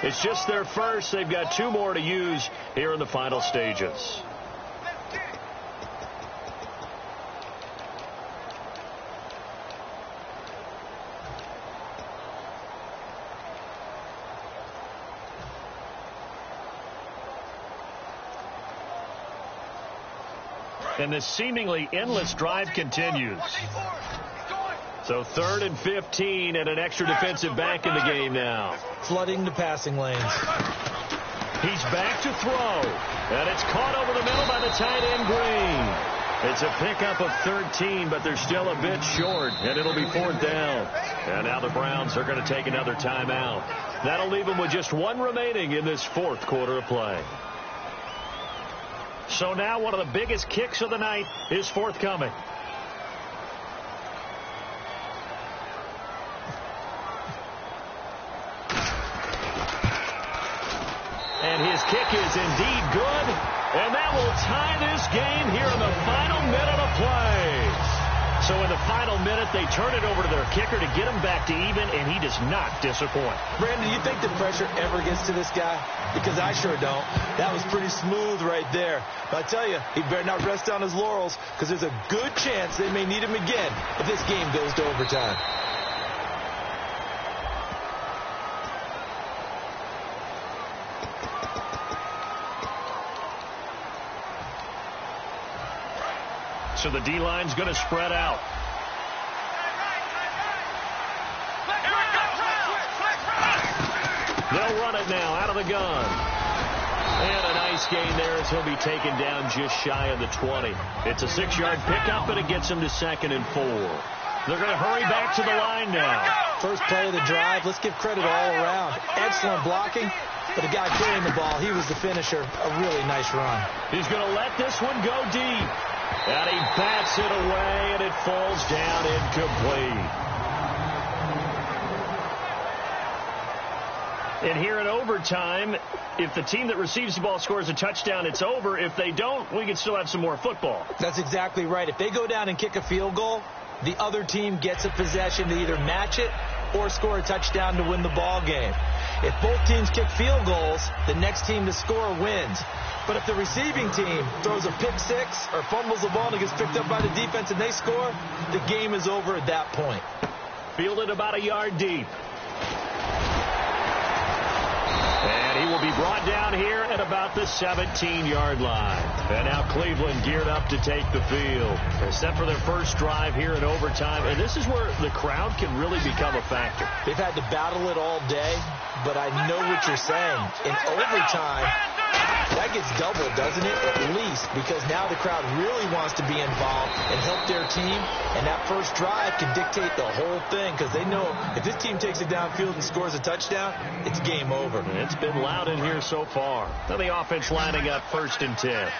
It's just their first. They've got 2 more to use here in the final stages. And this seemingly endless drive continues. So 3rd and 15 and an extra defensive back in the game now. Flooding the passing lanes. He's back to throw. And it's caught over the middle by the tight end Green. It's a pickup of 13, but they're still a bit short, and it'll be 4th down. And now the Browns are going to take another timeout. That'll leave them with just 1 remaining in this 4th quarter of play. So now one of the biggest kicks of the night is forthcoming. And his kick is indeed good. And that will tie this game here in the final minute of play. So in the final minute, they turn it over to their kicker to get him back to even, and he does not disappoint. Brandon, do you think the pressure ever gets to this guy? Because I sure don't. That was pretty smooth right there. But I tell you, he better not rest on his laurels, because there's a good chance they may need him again if this game goes to overtime. So the D-line's going to spread out. They'll run it now out of the gun. And a nice gain there as he'll be taken down just shy of the 20. It's a 6-yard pickup, and it gets him to 2nd and 4. They're going to hurry back to the line now. First play of the drive. Let's give credit all around. Excellent blocking. But the guy carrying the ball, he was the finisher. A really nice run. He's going to let this one go deep. And he bats it away, and it falls down incomplete. And here in overtime, if the team that receives the ball scores a touchdown, it's over. If they don't, we can still have some more football. That's exactly right. If they go down and kick a field goal, the other team gets a possession to either match it or score a touchdown to win the ball game. If both teams kick field goals, the next team to score wins. But if the receiving team throws a pick six or fumbles the ball and it gets picked up by the defense and they score, the game is over at that point. Fielded about a yard deep. And he will be brought down here at about the 17-yard line. And now Cleveland geared up to take the field. They're set for their first drive here in overtime. And this is where the crowd can really become a factor. They've had to battle it all day, but I know what you're saying. In overtime, that gets doubled, doesn't it? At least, because now the crowd really wants to be involved and help their team. And that first drive can dictate the whole thing, because they know if this team takes it downfield and scores a touchdown, it's game over. It's been loud in here so far. Now the offense lining up 1st and 10.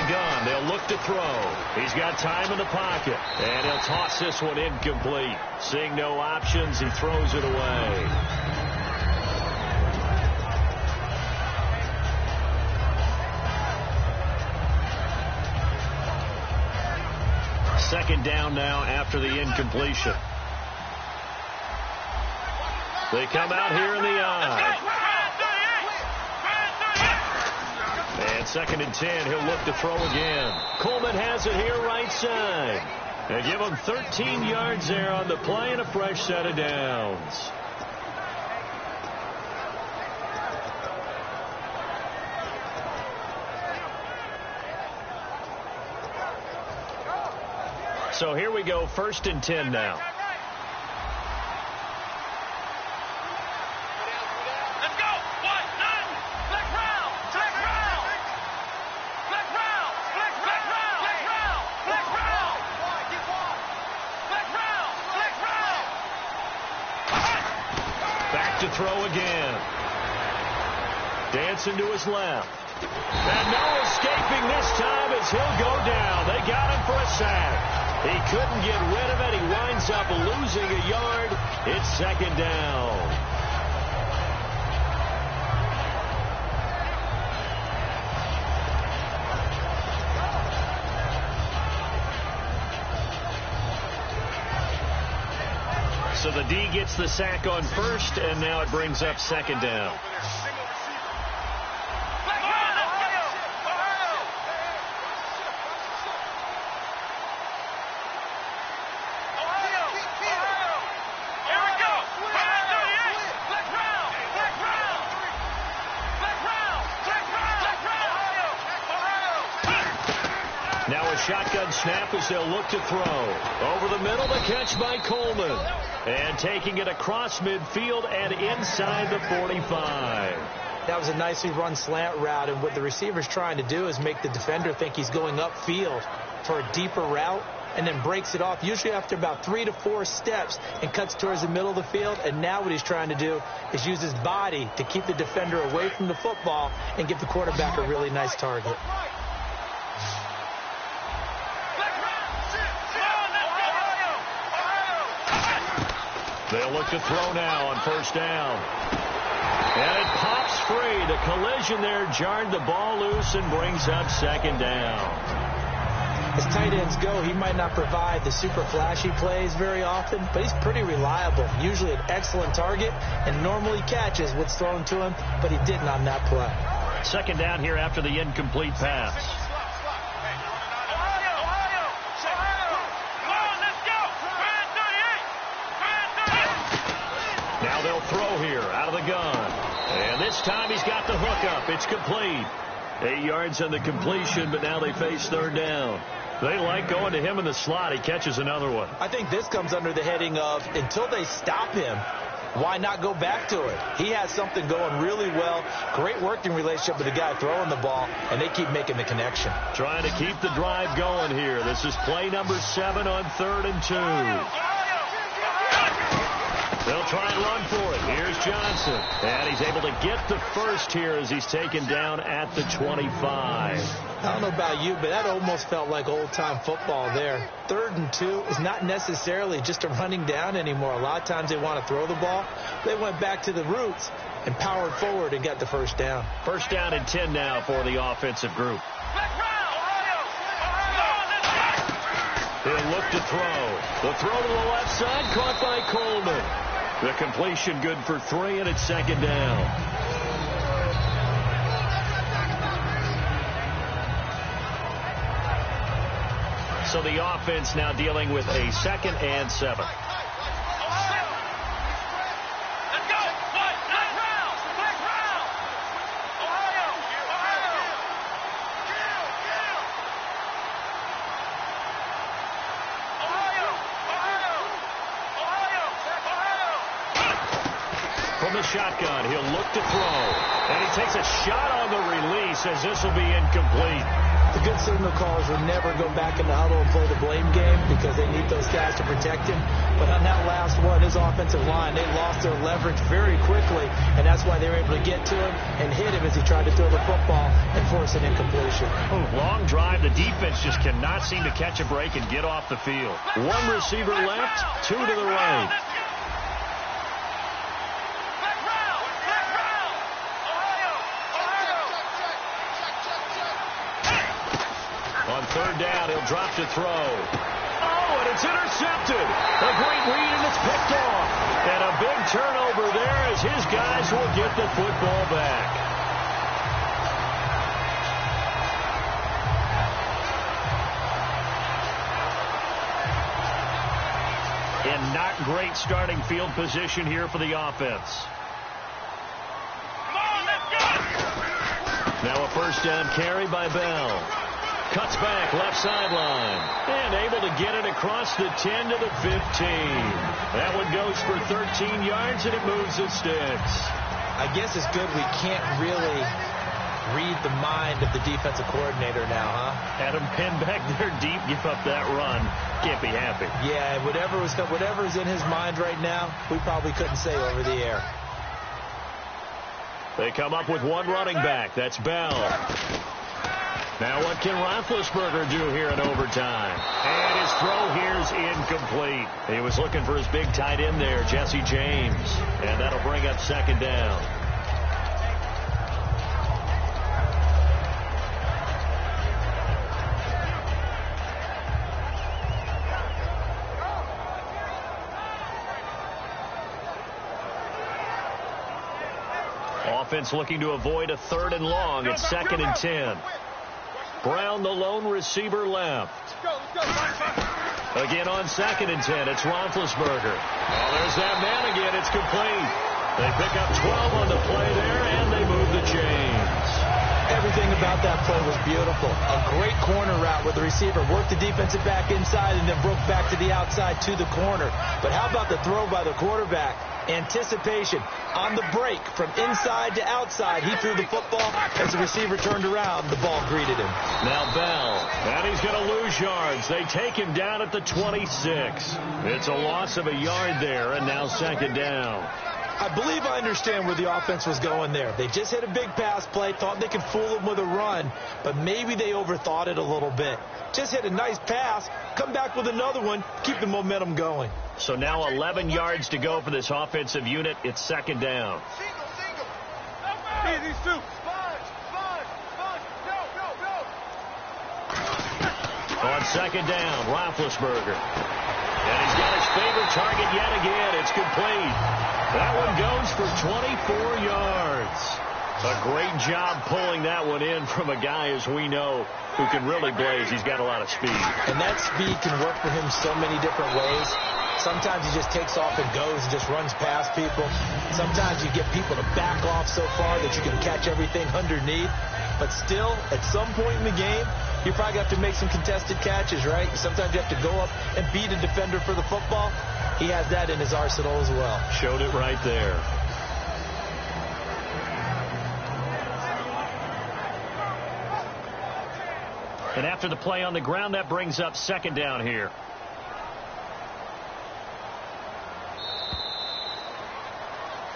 Gun. They'll look to throw. He's got time in the pocket. And he'll toss this one incomplete. Seeing no options, he throws it away. Second down now after the incompletion. They come out here in the eye. And 2nd and 10, he'll look to throw again. Coleman has it here right side. They give him 13 yards there on the play and a fresh set of downs. So here we go, 1st and 10 now. To throw again. Dancing to his left. And no escaping this time as he'll go down. They got him for a sack. He couldn't get rid of it. He winds up losing a yard. It's 2nd down. So the D gets the sack on 1st, and now it brings up 2nd down. Now a shotgun snap as they'll look to throw. Over the middle, the catch by Coleman. And taking it across midfield and inside the 45. That was a nicely run slant route, and what the receiver's trying to do is make the defender think he's going upfield for a deeper route, and then breaks it off, usually after about 3 to 4 steps, and cuts towards the middle of the field. And now what he's trying to do is use his body to keep the defender away from the football and give the quarterback a really nice target. They'll look to throw now on first down. And it pops free. The collision there jarred the ball loose and brings up second down. As tight ends go, he might not provide the super flashy plays very often, but he's pretty reliable. Usually an excellent target, and normally catches what's thrown to him, but he didn't on that play. Second down here after the incomplete pass. Now they'll throw here out of the gun. And this time he's got the hook up. It's complete. 8 yards on the completion, but now they face third down. They like going to him in the slot. He catches another one. I think this comes under the heading of, until they stop him, why not go back to it? He has something going really well. Great working relationship with the guy throwing the ball, and they keep making the connection. Trying to keep the drive going here. This is play number 7 on 3rd and 2. They'll try and run for it. Here's Johnson. And he's able to get the first here as he's taken down at the 25. I don't know about you, but that almost felt like old-time football there. 3rd and 2 is not necessarily just a running down anymore. A lot of times they want to throw the ball. They went back to the roots and powered forward and got the first down. First down and 10 now for the offensive group. He'll look to throw. The throw to the left side, caught by Coleman. The completion good for 3, and it's second down. So the offense now dealing with a 2nd and 7. From the shotgun, he'll look to throw. And he takes a shot on the release as this will be incomplete. The good signal callers will never go back in the huddle and play the blame game because they need those guys to protect him. But on that last one, his offensive line, they lost their leverage very quickly, and that's why they were able to get to him and hit him as he tried to throw the football and force an incompletion. Long drive. The defense just cannot seem to catch a break and get off the field. 1 receiver left, 2 to the right. On 3rd down, he'll drop to throw. Oh, and it's intercepted. A great read, and it's picked off. And a big turnover there as his guys will get the football back. And not great starting field position here for the offense. Now a first down carry by Bell. Cuts back, left sideline. And able to get it across the 10 to the 15. That one goes for 13 yards, and it moves the sticks. I guess it's good we can't really read the mind of the defensive coordinator now, huh? Had him pinned back there deep, give up that run. Can't be happy. Yeah, whatever's in his mind right now, we probably couldn't say over the air. They come up with 1 running back. That's Bell. Now what can Roethlisberger do here in overtime? And his throw here is incomplete. He was looking for his big tight end there, Jesse James. And that'll bring up second down. Offense looking to avoid a 3rd and long. It's 2nd and 10. Brown, the lone receiver, left. Again on 2nd and 10, it's Roethlisberger. Oh, there's that man again. It's complete. They pick up 12 on the play there, and they move the chains. Everything about that play was beautiful. A great corner route where the receiver worked the defensive back inside and then broke back to the outside to the corner. But how about the throw by the quarterback? Anticipation on the break from inside to outside. He threw the football. As the receiver turned around, the ball greeted him. Now Bell, and he's going to lose yards. They take him down at the 26. It's a loss of a yard there, and now second down. I believe I understand where the offense was going there. They just hit a big pass play, thought they could fool him with a run, but maybe they overthought it a little bit. Just hit a nice pass, come back with another one, keep the momentum going. So now 11 yards to go for this offensive unit. It's second down. These two. On second down, Roethlisberger. And he's got his favorite target yet again. It's complete. That one goes for 24 yards. A great job pulling that one in from a guy, as we know, who can really blaze. He's got a lot of speed. And that speed can work for him so many different ways. Sometimes he just takes off and goes and just runs past people. Sometimes you get people to back off so far that you can catch everything underneath. But still, at some point in the game, you probably have to make some contested catches, right? Sometimes you have to go up and beat a defender for the football. He has that in his arsenal as well. Showed it right there. And after the play on the ground, that brings up second down here.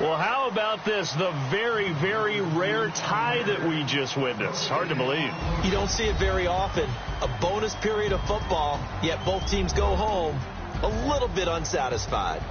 Well, how about this? The very, very rare tie that we just witnessed. Hard to believe. You don't see it very often. A bonus period of football, yet both teams go home a little bit unsatisfied.